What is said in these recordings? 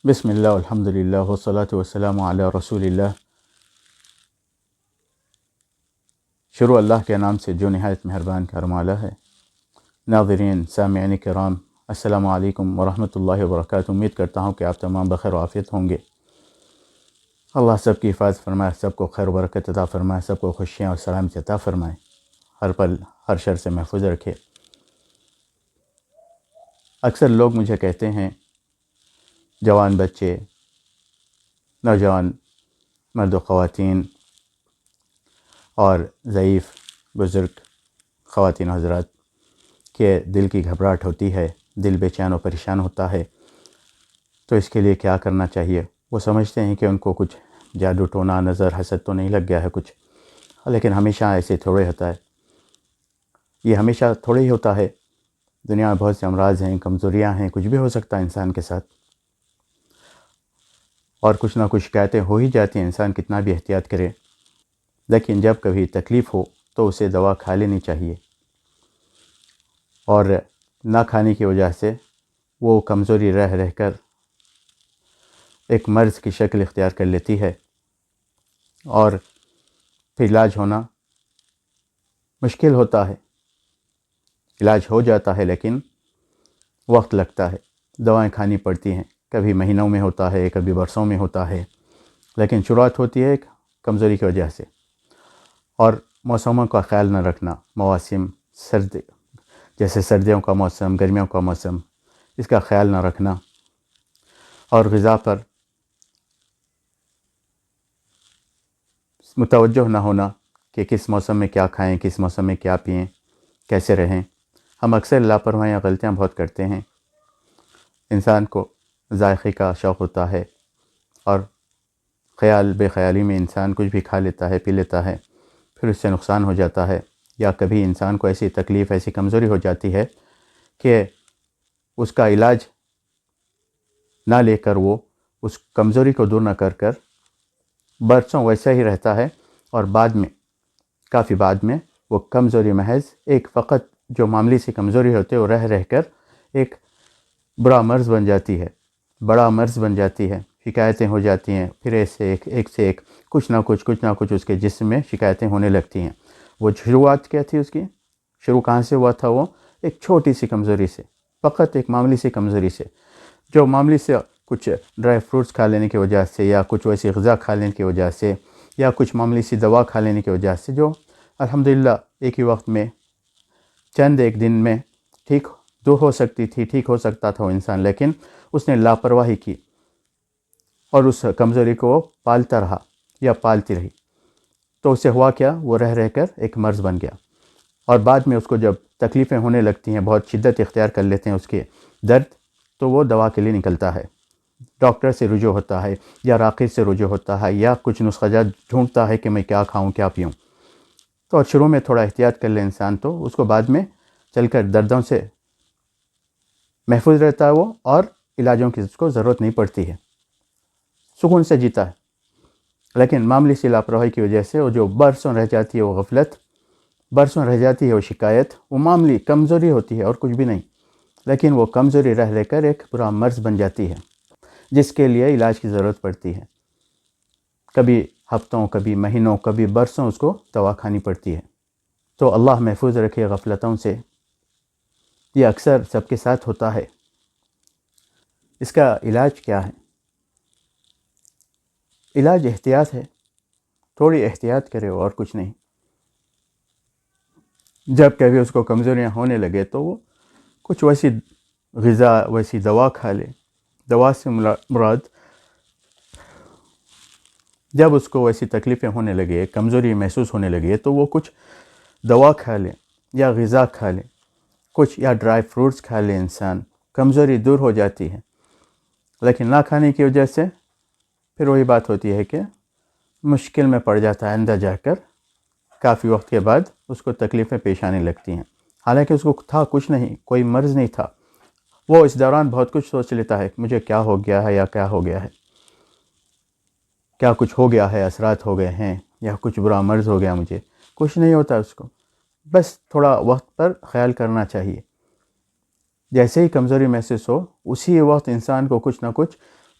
بسم اللہ الحمد للہ والصلاة والسلام علی رسول اللہ۔ شروع اللہ کے نام سے جو نہایت مہربان کرم والا ہے۔ ناظرین سامعین کرام، السلام علیکم ورحمۃ اللہ وبرکاتہ۔ امید کرتا ہوں کہ آپ تمام بخیر و عافیت ہوں گے۔ اللہ سب کی حفاظت فرمائے، سب کو خیر و برکت عطا فرمائے، سب کو خوشیاں اور سلامتی عطا فرمائے، ہر پل ہر شر سے محفوظ رکھے۔ اکثر لوگ مجھے کہتے ہیں، جوان بچے، نوجوان مرد و خواتین اور ضعیف بزرگ خواتین حضرات کہ دل کی گھبراہٹ ہوتی ہے، دل بے چین و پریشان ہوتا ہے، تو اس کے لیے کیا کرنا چاہیے؟ وہ سمجھتے ہیں کہ ان کو کچھ جادو ٹونا نظر حسد تو نہیں لگ گیا ہے کچھ، لیکن ہمیشہ ایسے تھوڑے ہوتا ہے، یہ ہمیشہ تھوڑے ہی ہوتا ہے۔ دنیا میں بہت سے امراض ہیں، کمزوریاں ہیں، کچھ بھی ہو سکتا ہے انسان کے ساتھ، اور کچھ نہ کچھ شکایتیں ہو ہی جاتی ہیں، انسان کتنا بھی احتیاط کرے۔ لیکن جب کبھی تکلیف ہو تو اسے دوا کھا لینی چاہیے، اور نہ کھانے کی وجہ سے وہ کمزوری رہ کر ایک مرض کی شکل اختیار کر لیتی ہے، اور پھر علاج ہونا مشکل ہوتا ہے۔ علاج ہو جاتا ہے لیکن وقت لگتا ہے، دوائیں کھانی پڑتی ہیں، کبھی مہینوں میں ہوتا ہے، کبھی برسوں میں ہوتا ہے، لیکن شروعات ہوتی ہے ایک کمزوری کی وجہ سے۔ اور موسموں کا خیال نہ رکھنا، مواسم جیسے سردیوں کا موسم، گرمیوں کا موسم، اس کا خیال نہ رکھنا، اور غذا پر متوجہ نہ ہونا کہ کس موسم میں کیا کھائیں، کس موسم میں کیا پئیں، کیسے رہیں۔ ہم اکثر لاپرواہیاں، غلطیاں بہت کرتے ہیں۔ انسان کو ذائقے کا شوق ہوتا ہے، اور بے خیالی میں انسان کچھ بھی کھا لیتا ہے، پی لیتا ہے، پھر اس سے نقصان ہو جاتا ہے، یا کبھی انسان کو ایسی تکلیف، ایسی کمزوری ہو جاتی ہے کہ اس کا علاج نہ لے کر وہ اس کمزوری کو دور نہ کر برسوں ویسا ہی رہتا ہے، اور کافی بعد میں وہ کمزوری محض ایک فقط جو معمولی سی کمزوری ہوتی ہے، وہ رہ کر ایک بڑا مرض بن جاتی ہے، بڑا مرض بن جاتی ہے، شکایتیں ہو جاتی ہیں، پھر ایک سے ایک کچھ نہ کچھ اس کے جسم میں شکایتیں ہونے لگتی ہیں۔ وہ شروعات کیا تھی اس کی؟ شروع کہاں سے ہوا تھا؟ وہ ایک چھوٹی سی کمزوری سے، فقط ایک معمولی سی کمزوری سے، جو معمولی سے کچھ ڈرائی فروٹس کھا لینے کی وجہ سے، یا کچھ ویسی غذا کھا لینے کی وجہ سے، یا کچھ معمولی سی دوا کھا لینے کی وجہ سے، جو الحمدللہ ایک ہی وقت میں چند ایک دن میں ٹھیک ہو سکتی تھی، ٹھیک ہو سکتا تھا وہ انسان، لیکن اس نے لاپرواہی کی اور اس کمزوری کو وہ پالتا رہا یا پالتی رہی، تو اسے ہوا کیا؟ وہ رہ کر ایک مرض بن گیا، اور بعد میں اس کو جب تکلیفیں ہونے لگتی ہیں، بہت شدت اختیار کر لیتے ہیں اس کے درد، تو وہ دوا کے لیے نکلتا ہے، ڈاکٹر سے رجوع ہوتا ہے، یا راقی سے رجوع ہوتا ہے، یا کچھ نسخہ جات ڈھونڈتا ہے کہ میں کیا کھاؤں، کیا پیوں۔ تو شروع میں تھوڑا احتیاط کر لے انسان، تو اس کو بعد میں چل کر دردوں سے محفوظ رہتا ہے وہ، اور علاجوں کی اس کو ضرورت نہیں پڑتی ہے، سکون سے جیتا ہے۔ لیکن معمولی سی لاپرواہی کی وجہ سے وہ جو برسوں رہ جاتی ہے، وہ غفلت، برسوں رہ جاتی ہے وہ شکایت، وہ معمولی کمزوری ہوتی ہے اور کچھ بھی نہیں، لیکن وہ کمزوری رہ کر ایک برا مرض بن جاتی ہے، جس کے لیے علاج کی ضرورت پڑتی ہے، کبھی ہفتوں، کبھی مہینوں، کبھی برسوں اس کو دوا کھانی پڑتی ہے۔ تو اللہ محفوظ رکھے غفلتوں سے، یہ اکثر سب کے ساتھ ہوتا ہے۔ اس کا علاج کیا ہے؟ علاج احتیاط ہے، تھوڑی احتیاط کرے اور کچھ نہیں۔ جب کبھی اس کو کمزوریاں ہونے لگے تو وہ کچھ ویسی غذا، ویسی دوا کھا لے۔ دوا سے مراد، جب اس کو ویسی تکلیفیں ہونے لگے، کمزوری محسوس ہونے لگے، تو وہ کچھ دوا کھا لے، یا غذا کھا لے، کچھ یا ڈرائی فروٹس کھا لے، انسان کمزوری دور ہو جاتی ہے۔ لیکن نہ کھانے کی وجہ سے پھر وہی بات ہوتی ہے کہ مشکل میں پڑ جاتا ہے، اندر جا کر کافی وقت کے بعد اس کو تکلیفیں پیش آنے لگتی ہیں، حالانکہ اس کو تھا کچھ نہیں، کوئی مرض نہیں تھا۔ وہ اس دوران بہت کچھ سوچ لیتا ہے، مجھے کیا ہو گیا ہے، یا کیا ہو گیا ہے، کیا کچھ ہو گیا ہے، اثرات ہو گئے ہیں، یا کچھ برا مرض ہو گیا مجھے۔ کچھ نہیں ہوتا اس کو، بس تھوڑا وقت پر خیال کرنا چاہیے۔ جیسے ہی کمزوری محسوس ہو، اسی وقت انسان کو کچھ نہ کچھ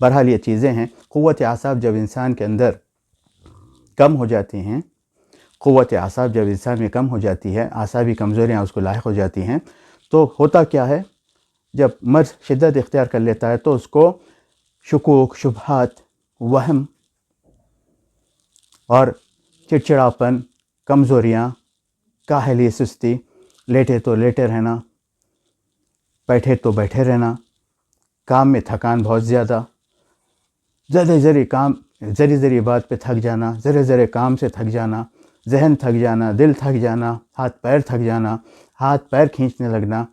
بہرحال یہ چیزیں ہیں. قوت اعصاب جب انسان کے اندر کم ہو جاتی ہیں، قوت اعصاب جب انسان میں کم ہو جاتی ہے، اعصابی کمزوریاں اس کو لاحق ہو جاتی ہیں، تو ہوتا کیا ہے، جب مرض شدت اختیار کر لیتا ہے تو اس کو شکوک، شبہات، وہم اور چڑچڑاپن، کمزوریاں، کاہلی، سستی، لیٹے تو لیٹے رہنا، بیٹھے تو بیٹھے رہنا، کام میں تھکان بہت زیادہ، ذری بات پہ تھک جانا، ذرے کام سے تھک جانا، ذہن تھک جانا، دل تھک جانا، ہاتھ پیر تھک جانا، ہاتھ پیر کھینچنے لگنا،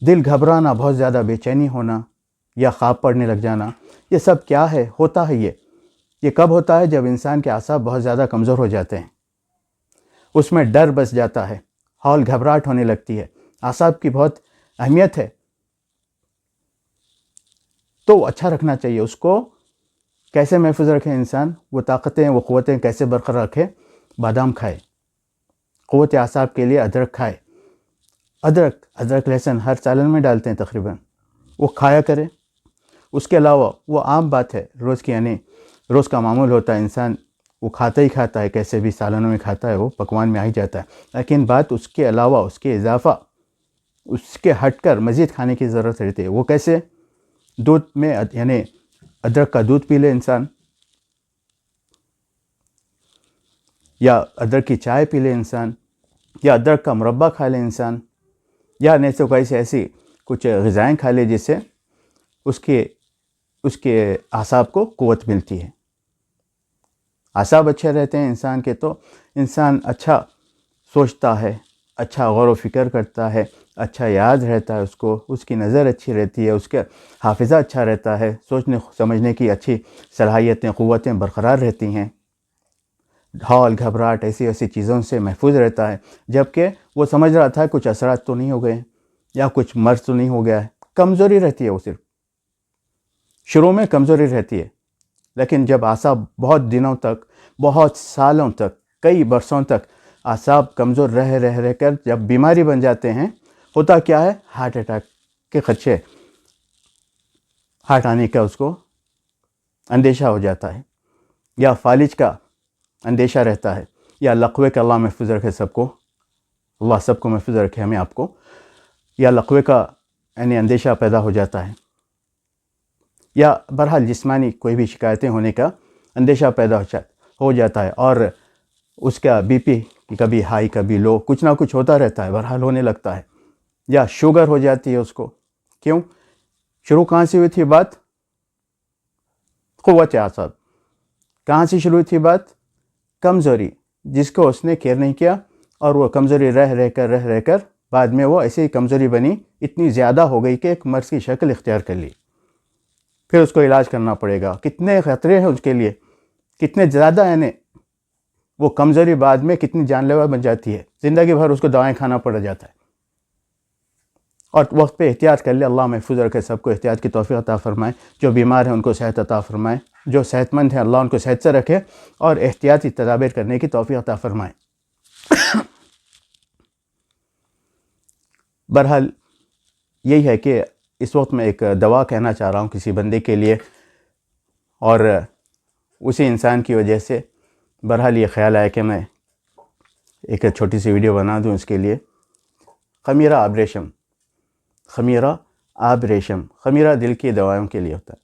دل گھبرانا، بہت زیادہ بے چینی ہونا یا خواب پڑنے لگ جانا. یہ سب کیا ہے؟ ہوتا ہے یہ کب ہوتا ہے؟ جب انسان کے اعصاب بہت زیادہ کمزور ہو جاتے ہیں، اس میں ڈر بس جاتا ہے، ہول گھبراہٹ ہونے لگتی ہے. اعصاب کی بہت اہمیت ہے، تو اچھا رکھنا چاہیے. اس کو کیسے محفوظ رکھے انسان؟ وہ طاقتیں، وہ قوتیں کیسے برقرار رکھے؟ بادام کھائے، قوت اعصاب کے لیے ادرک کھائے. ادرک لہسن ہر سالن میں ڈالتے ہیں تقریباً، وہ کھایا کرے. اس کے علاوہ وہ عام بات ہے، روز کا معمول ہوتا ہے، انسان وہ کھاتا ہی کھاتا ہے، کیسے بھی سالنوں میں کھاتا ہے، وہ پکوان میں آ ہی جاتا ہے. لیکن بات اس کے علاوہ، اس کے اضافہ، اس کے ہٹ کر مزید کھانے کی ضرورت رہتی ہے. وہ کیسے؟ دودھ میں یعنی ادرک کا دودھ پی لے انسان، یا ادرک کی چائے پی لے انسان، یا ادرک کا مربع کھا لے انسان، یا نہیں تو ایسی کچھ غذائیں کھا لے جس سے اس کے اعصاب کو قوت ملتی ہے. اعصاب اچھے رہتے ہیں انسان کے تو انسان اچھا سوچتا ہے، اچھا غور و فکر کرتا ہے، اچھا یاد رہتا ہے، اس کی نظر اچھی رہتی ہے، اس کا حافظہ اچھا رہتا ہے، سوچنے سمجھنے کی اچھی صلاحیتیں، قوتیں برقرار رہتی ہیں، ہول گھبراہٹ ایسی چیزوں سے محفوظ رہتا ہے. جبکہ وہ سمجھ رہا تھا کچھ اثرات تو نہیں ہو گئے یا کچھ مرض تو نہیں ہو گیا ہے. کمزوری رہتی ہے، وہ صرف شروع میں کمزوری رہتی ہے. لیکن جب اعصاب بہت دنوں تک، بہت سالوں تک، کئی برسوں تک اعصاب کمزور رہ کر جب بیماری بن جاتے ہیں، ہوتا کیا ہے؟ ہارٹ اٹیک کے خدشے، ہارٹ آنے کا اس کو اندیشہ ہو جاتا ہے، یا فالج کا اندیشہ رہتا ہے، یا لقوے کا، اللہ محفوظ رکھے سب کو، اللہ سب کو محفوظ رکھے، ہمیں آپ کو، یا لقوے کا یعنی اندیشہ پیدا ہو جاتا ہے، یا بہرحال جسمانی کوئی بھی شکایتیں ہونے کا اندیشہ پیدا ہو جاتا ہے. اور اس کا بی پی کبھی ہائی کبھی لو، کچھ نہ کچھ ہوتا رہتا ہے، بہرحال ہونے لگتا ہے. یا شوگر ہو جاتی ہے اس کو. کیوں؟ شروع کہاں سے ہوئی تھی بات؟ قوت اعصاب. کہاں سے شروع ہوئی تھی بات؟ کمزوری، جس کو اس نے کیئر نہیں کیا، اور وہ کمزوری رہ کر بعد میں وہ ایسی کمزوری بنی، اتنی زیادہ ہو گئی کہ ایک مرض کی شکل اختیار کر لی. پھر اس کو علاج کرنا پڑے گا. کتنے خطرے ہیں اس کے لیے، کتنے زیادہ ہیں. وہ کمزوری بعد میں کتنی جان لیوا بن جاتی ہے، زندگی بھر اس کو دوائیں کھانا پڑ جاتا ہے. اور وقت پہ احتیاط کر لے. اللہ محفوظ رکھے سب کو، احتیاط کی توفیق عطا فرمائے. جو بیمار ہیں ان کو صحت عطا فرمائے، جو صحت مند ہیں اللہ ان کو صحت سے رکھے اور احتیاطی تدابیر کرنے کی توفیق عطا فرمائے. بہرحال یہی ہے کہ اس وقت میں ایک دوا کہنا چاہ رہا ہوں کسی بندے کے لیے، اور اسی انسان کی وجہ سے بہرحال یہ خیال آیا کہ میں ایک چھوٹی سی ویڈیو بنا دوں اس کے لیے. خمیرہ آب ریشم. خمیرہ آب ریشم. خمیرہ دل کی دوائیوں کے لیے ہوتا ہے.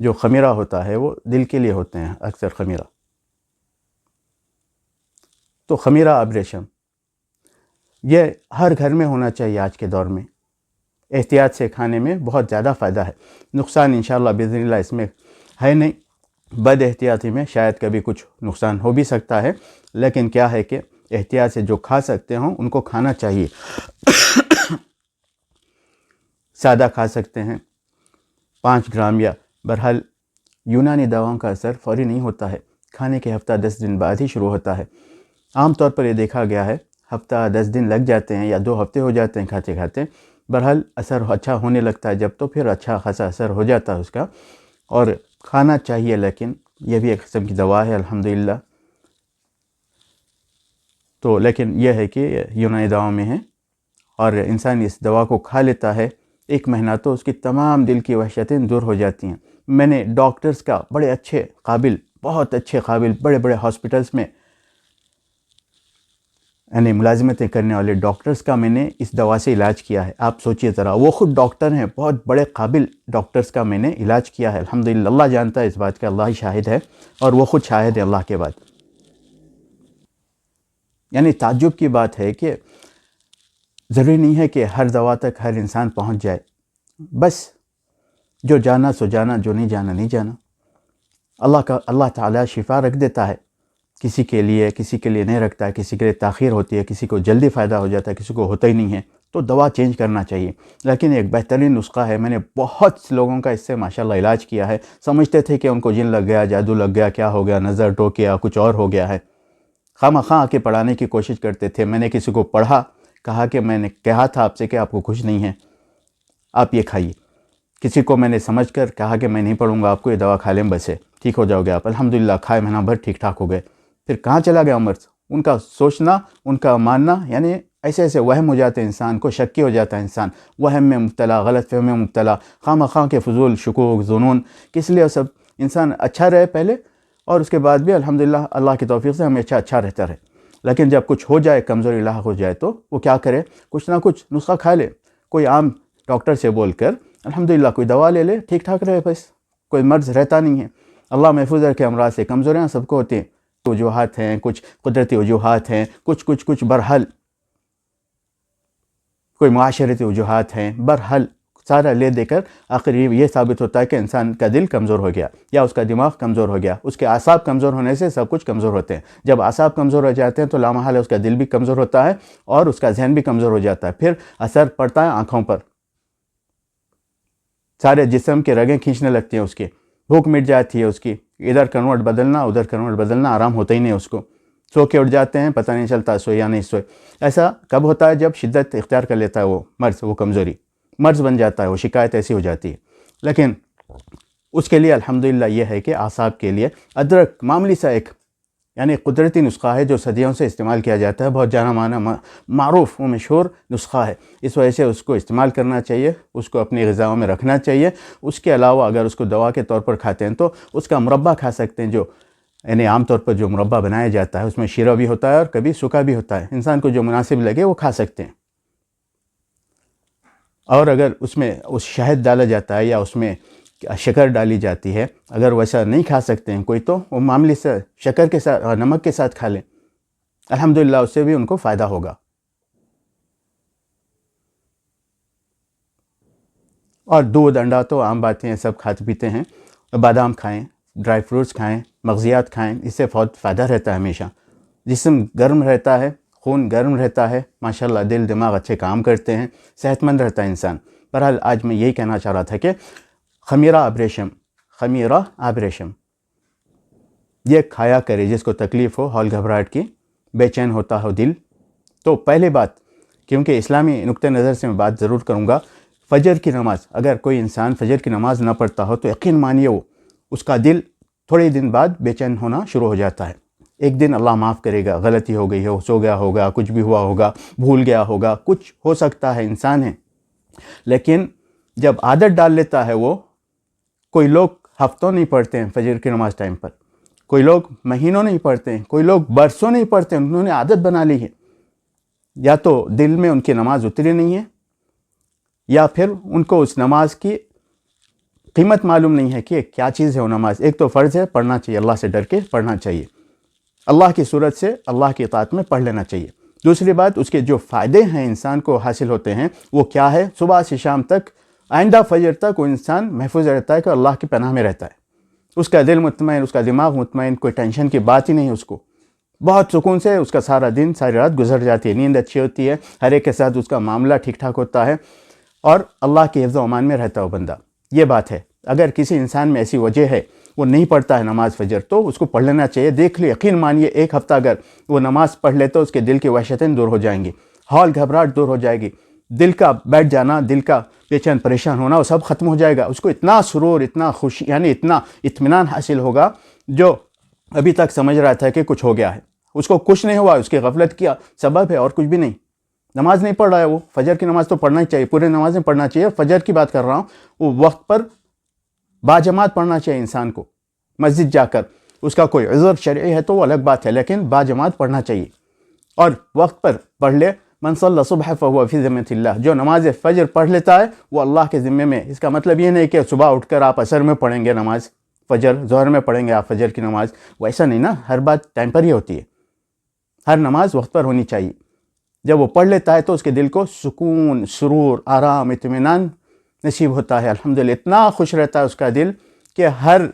جو خمیرہ ہوتا ہے وہ دل کے لیے ہوتے ہیں اکثر خمیرہ. تو خمیرہ آب ریشم یہ ہر گھر میں ہونا چاہیے آج کے دور میں. احتیاط سے کھانے میں بہت زیادہ فائدہ ہے. نقصان انشاءاللہ باذن اللہ اس میں ہے نہیں. بد احتیاطی میں شاید کبھی کچھ نقصان ہو بھی سکتا ہے، لیکن کیا ہے کہ احتیاط سے جو کھا سکتے ہوں ان کو کھانا چاہیے. سادہ کھا سکتے ہیں 5 گرام، یا بہرحال یونانی دواؤں کا اثر فوری نہیں ہوتا ہے، کھانے کے ہفتہ 10 دن بعد ہی شروع ہوتا ہے. عام طور پر یہ دیکھا گیا ہے ہفتہ 10 دن لگ جاتے ہیں یا 2 ہفتے ہو جاتے ہیں کھاتے کھاتے. بہرحال اثر اچھا ہونے لگتا ہے جب، تو پھر اچھا خاصا اثر ہو جاتا ہے اس کا، اور کھانا چاہیے. لیکن یہ بھی ایک قسم کی دوا ہے الحمدللہ. تو لیکن یہ ہے کہ یونانی دواؤں میں ہے، اور انسان اس دوا کو کھا لیتا ہے 1 مہینہ تو اس کی تمام دل کی وحشتیں دور ہو جاتی ہیں۔ میں نے ڈاکٹرز کا بڑے اچھے قابل، بہت اچھے قابل، بڑے بڑے ہاسپٹلس میں یعنی ملازمتیں کرنے والے ڈاکٹرز کا میں نے اس دوا سے علاج کیا ہے۔ آپ سوچئے ذرا، وہ خود ڈاکٹر ہیں، بہت بڑے قابل ڈاکٹرز کا میں نے علاج کیا ہے الحمدللہ۔ اللہ جانتا ہے اس بات کا، اللہ ہی شاہد ہے، اور وہ خود شاہد ہے اللہ کے بعد۔ یعنی تعجب کی بات ہے کہ ضروری نہیں ہے کہ ہر دوا تک ہر انسان پہنچ جائے، بس جو جانا سو جانا، جو نہیں جانا نہیں جانا۔ اللہ تعالیٰ شفا رکھ دیتا ہے، کسی کے لیے نہیں رکھتا ہے، کسی کے لیے تاخیر ہوتی ہے، کسی کو جلدی فائدہ ہو جاتا ہے، کسی کو ہوتا ہی نہیں ہے، تو دوا چینج کرنا چاہیے۔ لیکن ایک بہترین نسخہ ہے، میں نے بہت لوگوں کا اس سے ماشاءاللہ علاج کیا ہے۔ سمجھتے تھے کہ ان کو جن لگ گیا، جادو لگ گیا، کیا ہو گیا، نظر ٹوک گیا، کچھ اور ہو گیا ہے، خواہ آ کے پڑھانے کی کوشش کرتے تھے۔ میں نے کسی کو پڑھا، کہا کہ میں نے کہا تھا آپ سے کہ آپ کو کچھ نہیں ہے، آپ یہ کھائیے۔ کسی کو میں نے سمجھ کر کہا کہ میں نہیں پڑھوں گا، آپ کو یہ دوا کھا لیں بس ہے، ٹھیک ہو جاؤ گے آپ۔ الحمدللہ کھائے، مہینہ بھر ٹھیک ٹھاک ہو گئے۔ پھر کہاں چلا گیا مرض؟ ان کا سوچنا، ان کا ماننا، یعنی ایسے وہم ہو جاتے ہیں، انسان کو شکی ہو جاتا ہے، انسان وہم میں مبتلا، غلط فہمی میں مبتلا، خواہ کے فضول شکوک ظنون، کس لیے سب انسان اچھا رہے پہلے، اور اس کے بعد بھی الحمدللہ اللہ کی توفیق سے ہمیشہ اچھا رہتا رہے۔ لیکن جب کچھ ہو جائے، کمزوری لاحق ہو جائے، تو وہ کیا کرے؟ کچھ نہ کچھ نسخہ کھا لے، کوئی عام ڈاکٹر سے بول کر الحمدللہ کوئی دوا لے لے، ٹھیک ٹھاک رہے، بس کوئی مرض رہتا نہیں ہے۔ اللہ محفوظ رکھے امراض سے۔ کمزوریاں سب کو ہوتی ہیں، وجوہات ہیں، کچھ قدرتی وجوہات ہیں، کچھ برحل کوئی معاشرتی وجوہات ہیں، برحل سارا لے دے کر آخر یہ ثابت ہوتا ہے کہ انسان کا دل کمزور ہو گیا، یا اس کا دماغ کمزور ہو گیا۔ اس کے اعصاب کمزور ہونے سے سب کچھ کمزور ہوتے ہیں۔ جب اعصاب کمزور ہو جاتے ہیں تو لامحالہ اس کا دل بھی کمزور ہوتا ہے، اور اس کا ذہن بھی کمزور ہو جاتا ہے۔ پھر اثر پڑتا ہے آنکھوں پر، سارے جسم کے رگیں کھینچنے لگتی ہیں، اس کی بھوک مٹ جاتی ہے، اس کی ادھر کنورٹ بدلنا ادھر کنورٹ بدلنا، آرام ہوتا ہی نہیں اس کو۔ سو کے اٹھ جاتے ہیں، پتہ نہیں چلتا سوئے یا نہیں سوئے۔ ایسا کب ہوتا ہے؟ جب شدت اختیار کر لیتا ہے وہ مرض، وہ کمزوری مرض بن جاتا ہے، وہ شکایت ایسی ہو جاتی ہے۔ لیکن اس کے لیے الحمدللہ یہ ہے کہ اعصاب کے لیے ادرک معمولی سا ایک یعنی قدرتی نسخہ ہے، جو صدیوں سے استعمال کیا جاتا ہے، بہت جانا مانا معروف و مشہور نسخہ ہے۔ اس وجہ سے اس کو استعمال کرنا چاہیے، اس کو اپنی غذاؤں میں رکھنا چاہیے۔ اس کے علاوہ اگر اس کو دوا کے طور پر کھاتے ہیں تو اس کا مربع کھا سکتے ہیں، جو یعنی عام طور پر جو مربع بنایا جاتا ہے اس میں شیرہ بھی ہوتا ہے اور کبھی سوکھا بھی ہوتا ہے، انسان کو جو مناسب لگے وہ کھا سکتے ہیں۔ اور اگر اس میں شہد ڈالا جاتا ہے یا اس میں شکر ڈالی جاتی ہے، اگر ویسا نہیں کھا سکتے ہیں کوئی، تو وہ معمولی سے شکر کے ساتھ اور نمک کے ساتھ کھا لیں، الحمدللہ اس سے بھی ان کو فائدہ ہوگا۔ اور دودھ انڈا تو عام باتیں ہیں، سب کھاتے پیتے ہیں۔ بادام کھائیں، ڈرائی فروٹس کھائیں، مغزیات کھائیں، اس سے بہت فائدہ رہتا ہے ہمیشہ۔ جسم گرم رہتا ہے، خون گرم رہتا ہے، ماشاءاللہ دل دماغ اچھے کام کرتے ہیں، صحت مند رہتا ہے انسان۔ بہرحال آج میں یہی کہنا چاہ رہا تھا کہ خمیرہ آبریشم یہ کھایا کرے جس کو تکلیف ہو، ہال گھبراہٹ کی، بے چین ہوتا ہو دل۔ تو پہلے بات، کیونکہ اسلامی نقطہ نظر سے میں بات ضرور کروں گا، فجر کی نماز، اگر کوئی انسان فجر کی نماز نہ پڑھتا ہو تو یقین مانیے اس کا دل تھوڑے دن بعد بے چین ہونا شروع ہو جاتا ہے۔ ایک دن اللہ معاف کرے گا، غلطی ہو گئی ہو، سو گیا ہوگا، کچھ بھی ہوا ہوگا، بھول گیا ہوگا، کچھ ہو سکتا ہے، انسان ہے۔ لیکن جب عادت ڈال لیتا ہے وہ، کوئی لوگ ہفتوں نہیں پڑھتے ہیں فجر کی نماز ٹائم پر، کوئی لوگ مہینوں نہیں پڑھتے ہیں، کوئی لوگ برسوں نہیں پڑھتے ہیں، انہوں نے عادت بنا لی ہے۔ یا تو دل میں ان کی نماز اتری نہیں ہے، یا پھر ان کو اس نماز کی قیمت معلوم نہیں ہے کہ کیا چیز ہے وہ نماز۔ ایک تو فرض ہے، پڑھنا چاہیے، اللہ سے ڈر کے پڑھنا چاہیے، اللہ کی صورت سے اللہ کی اطاعت میں پڑھ لینا چاہیے۔ دوسری بات، اس کے جو فائدے ہیں انسان کو حاصل ہوتے ہیں وہ کیا ہے؟ صبح سے شام تک، آئندہ فجر تک وہ انسان محفوظ رہتا ہے کہ اللہ کی پناہ میں رہتا ہے، اس کا دل مطمئن، اس کا دماغ مطمئن، کوئی ٹینشن کی بات ہی نہیں اس کو، بہت سکون سے اس کا سارا دن ساری رات گزر جاتی ہے، نیند اچھی ہوتی ہے، ہر ایک کے ساتھ اس کا معاملہ ٹھیک ٹھاک ہوتا ہے، اور اللہ کے حفظ و امان میں رہتا ہے وہ بندہ۔ یہ بات ہے۔ اگر کسی انسان میں ایسی وجہ ہے وہ نہیں پڑھتا ہے نماز فجر، تو اس کو پڑھ لینا چاہیے۔ دیکھ لے، یقین مانیے ایک ہفتہ اگر وہ نماز پڑھ لے تو اس کے دل کی وحشتیں دور ہو جائیں گی، ہال گھبراہٹ دور ہو جائے گی، دل کا بیٹھ جانا، دل کا بے چین پریشان ہونا، وہ سب ختم ہو جائے گا۔ اس کو اتنا سرور، اتنا خوشی، یعنی اتنا اطمینان حاصل ہوگا، جو ابھی تک سمجھ رہا تھا کہ کچھ ہو گیا ہے، اس کو کچھ نہیں ہوا، اس کی غفلت کیا سبب ہے اور کچھ بھی نہیں۔ نماز نہیں پڑھ رہا ہے وہ، فجر کی نماز تو پڑھنا ہی چاہیے، پورے نمازیں پڑھنا چاہیے، فجر کی بات کر رہا ہوں، وہ وقت پر باجماعت پڑھنا چاہیے انسان کو، مسجد جا کر. اس کا کوئی عذر شرعی ہے تو وہ الگ بات ہے، لیکن باجماعت پڑھنا چاہیے اور وقت پر پڑھ لے. من صلی صبح فهو فی ذمۃ اللہ، جو نماز فجر پڑھ لیتا ہے وہ اللہ کے ذمے میں. اس کا مطلب یہ نہیں کہ صبح اٹھ کر آپ عصر میں پڑھیں گے نماز فجر، ظہر میں پڑھیں گے آپ فجر کی نماز، ویسا نہیں نا، ہر بات ٹائم پر ہی ہوتی ہے، ہر نماز وقت پر ہونی چاہیے. جب وہ پڑھ لیتا ہے تو اس کے دل کو سکون، سرور، آرام، اطمینان نصیب ہوتا ہے. الحمدللہ اتنا خوش رہتا ہے اس کا دل کہ ہر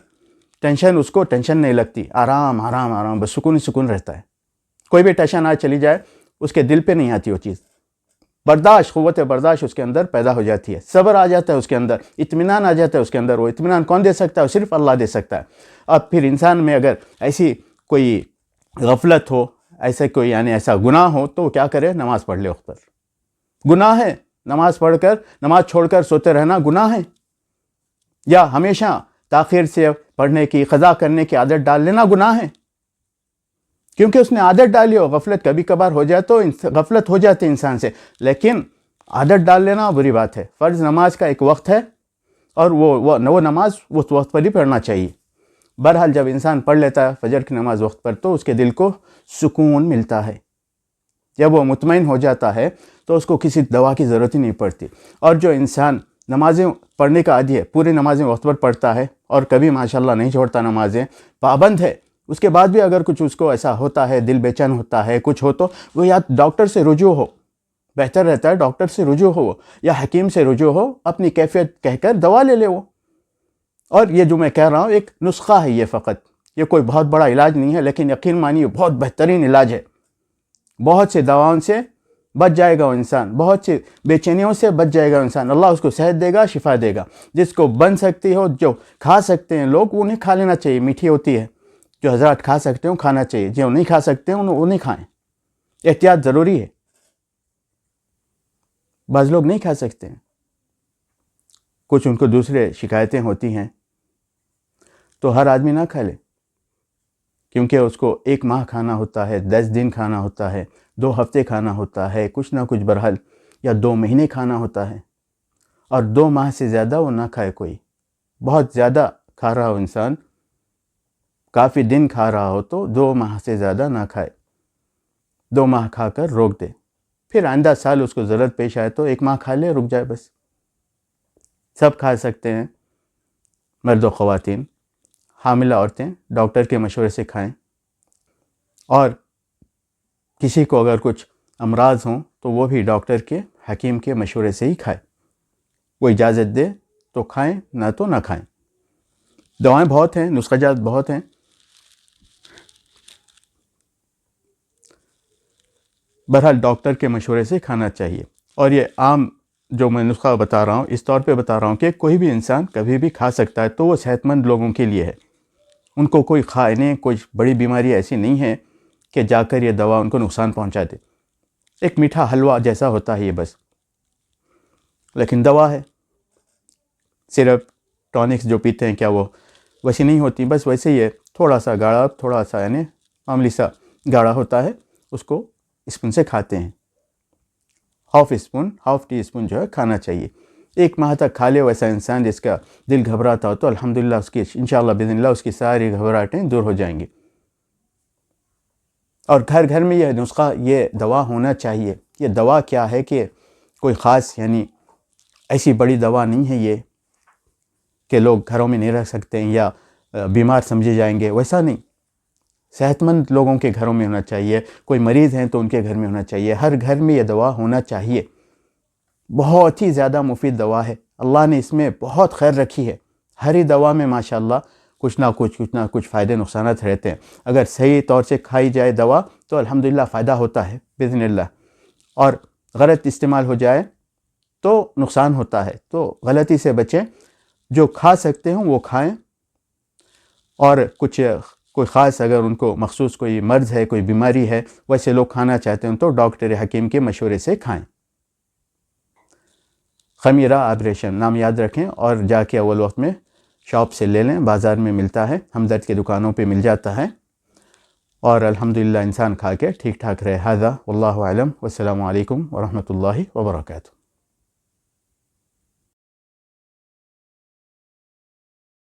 ٹینشن اس کو ٹینشن نہیں لگتی، آرام آرام آرام، بس سکون ہی سکون رہتا ہے. کوئی بھی ٹینشن آ چلی جائے اس کے دل پہ نہیں آتی وہ چیز. برداشت، قوت برداشت اس کے اندر پیدا ہو جاتی ہے، صبر آ جاتا ہے اس کے اندر، اطمینان آ جاتا ہے اس کے اندر. وہ اطمینان کون دے سکتا ہے؟ صرف اللہ دے سکتا ہے. اب پھر انسان میں اگر ایسی کوئی غفلت ہو، ایسا کوئی ایسا گناہ ہو تو وہ کیا کرے؟ نماز پڑھ لے وقت پر. گناہ ہے نماز نماز چھوڑ کر سوتے رہنا، گناہ ہے. یا ہمیشہ تاخیر سے پڑھنے کی، قضا کرنے کی عادت ڈال لینا گناہ ہے، کیونکہ اس نے عادت ڈالی ہو. غفلت کبھی کبھار ہو جائے تو غفلت ہو جاتی ہے انسان سے، لیکن عادت ڈال لینا بری بات ہے. فرض نماز کا ایک وقت ہے اور وہ نماز اس وقت پر ہی پڑھنا چاہیے. بہرحال جب انسان پڑھ لیتا ہے فجر کی نماز وقت پر تو اس کے دل کو سکون ملتا ہے. جب وہ مطمئن ہو جاتا ہے تو اس کو کسی دوا کی ضرورت ہی نہیں پڑتی. اور جو انسان نمازیں پڑھنے کا عادی ہے، پوری نمازیں وقت پر پڑھتا ہے اور کبھی ماشاءاللہ نہیں چھوڑتا نمازیں، پابند ہے، اس کے بعد بھی اگر کچھ اس کو ایسا ہوتا ہے، دل بے چین ہوتا ہے، کچھ ہو تو وہ یا ڈاکٹر سے رجوع ہو، بہتر رہتا ہے ڈاکٹر سے رجوع ہو یا حکیم سے رجوع ہو، اپنی کیفیت کہہ کر دوا لے لے وہ. اور یہ جو میں کہہ رہا ہوں ایک نسخہ ہے، یہ فقط، یہ کوئی بہت بڑا علاج نہیں ہے، لیکن یقین مانیے بہت بہترین علاج ہے. بہت سے دواؤں سے بچ جائے گا وہ انسان، بہت سی بے چینیوں سے بچ جائے گا انسان. اللہ اس کو صحت دے گا، شفا دے گا. جس کو بن سکتی ہو، جو کھا سکتے ہیں لوگ، انہیں کھا لینا چاہیے، میٹھی ہوتی ہے. جو حضرات کھا سکتے ہیں کھانا چاہیے، جو نہیں کھا سکتے ہیں وہ نہیں کھائیں. احتیاط ضروری ہے. بعض لوگ نہیں کھا سکتے ہیں، کچھ ان کو دوسرے شکایتیں ہوتی ہیں، تو ہر آدمی نہ کھا لے، کیونکہ اس کو 1 ماہ کھانا ہوتا ہے، 10 دن کھانا ہوتا ہے، 2 ہفتے کھانا ہوتا ہے، کچھ نہ کچھ برحال، یا 2 مہینے کھانا ہوتا ہے. اور 2 ماہ سے زیادہ وہ نہ کھائے. کوئی بہت زیادہ کھا رہا ہو انسان، کافی دن کھا رہا ہو تو 2 ماہ سے زیادہ نہ کھائے. 2 ماہ کھا کر روک دے، پھر آئندہ سال اس کو ضرورت پیش آئے تو 1 ماہ کھا لے، رک جائے بس. سب کھا سکتے ہیں، مرد و خواتین، حاملہ عورتیں ڈاکٹر کے مشورے سے کھائیں. اور کسی کو اگر کچھ امراض ہوں تو وہ بھی ڈاکٹر کے، حکیم کے مشورے سے ہی کھائے. وہ اجازت دے تو کھائیں، نہ تو نہ کھائیں. دوائیں بہت ہیں، نسخہ جات بہت ہیں. بہرحال ڈاکٹر کے مشورے سے کھانا چاہیے. اور یہ عام جو میں نسخہ بتا رہا ہوں اس طور پہ بتا رہا ہوں کہ کوئی بھی انسان کبھی بھی کھا سکتا ہے، تو وہ صحت مند لوگوں کے لیے ہے. ان کو کوئی کھانے کوئی بڑی بیماری ایسی نہیں ہے کہ جا کر یہ دوا ان کو نقصان پہنچا دے. ایک میٹھا حلوہ جیسا ہوتا ہے یہ بس، لیکن دوا ہے. صرف ٹونکس جو پیتے ہیں کیا وہ ویسی نہیں ہوتی؟ بس ویسے ہی ہے، تھوڑا سا گاڑھا، تھوڑا سا معمولی سا گاڑھا ہوتا ہے، اس کو اسپون سے کھاتے ہیں. ہاف ٹی اسپون جو ہے کھانا چاہیے. 1 ماہ تک کھا لے ویسا انسان جس کا دل گھبراتا ہو تو الحمدللہ اس کی انشاءاللہ باذن اللہ اس کی ساری گھبراہٹیں دور ہو جائیں گی. اور گھر گھر میں یہ نسخہ، یہ دوا ہونا چاہیے. یہ دوا کیا ہے کہ کوئی خاص ایسی بڑی دوا نہیں ہے یہ کہ لوگ گھروں میں نہیں رہ سکتے ہیں یا بیمار سمجھے جائیں گے، ویسا نہیں. صحت مند لوگوں کے گھروں میں ہونا چاہیے. کوئی مریض ہیں تو ان کے گھر میں ہونا چاہیے. ہر گھر میں یہ دوا ہونا چاہیے. بہت ہی زیادہ مفید دوا ہے، اللہ نے اس میں بہت خیر رکھی ہے. ہر ہی دوا میں ماشاءاللہ کچھ نہ کچھ فائدے نقصانات رہتے ہیں. اگر صحیح طور سے کھائی جائے دوا تو الحمدللہ فائدہ ہوتا ہے باذن اللہ، اور غلط استعمال ہو جائے تو نقصان ہوتا ہے. تو غلطی سے بچیں. جو کھا سکتے ہوں وہ کھائیں، اور کوئی خاص اگر ان کو مخصوص کوئی مرض ہے، کوئی بیماری ہے، ویسے لوگ کھانا چاہتے ہیں تو ڈاکٹر حکیم کے مشورے سے کھائیں. خمیرہ آبریشن نام یاد رکھیں اور جا کے اول وقت میں شاپ سے لے لیں، بازار میں ملتا ہے، ہمدرد کی دکانوں پہ مل جاتا ہے. اور الحمدللہ انسان کھا کے ٹھیک ٹھاک رہے. ھذا واللہ اعلم والسلام علیکم ورحمۃ اللہ وبرکاتہ.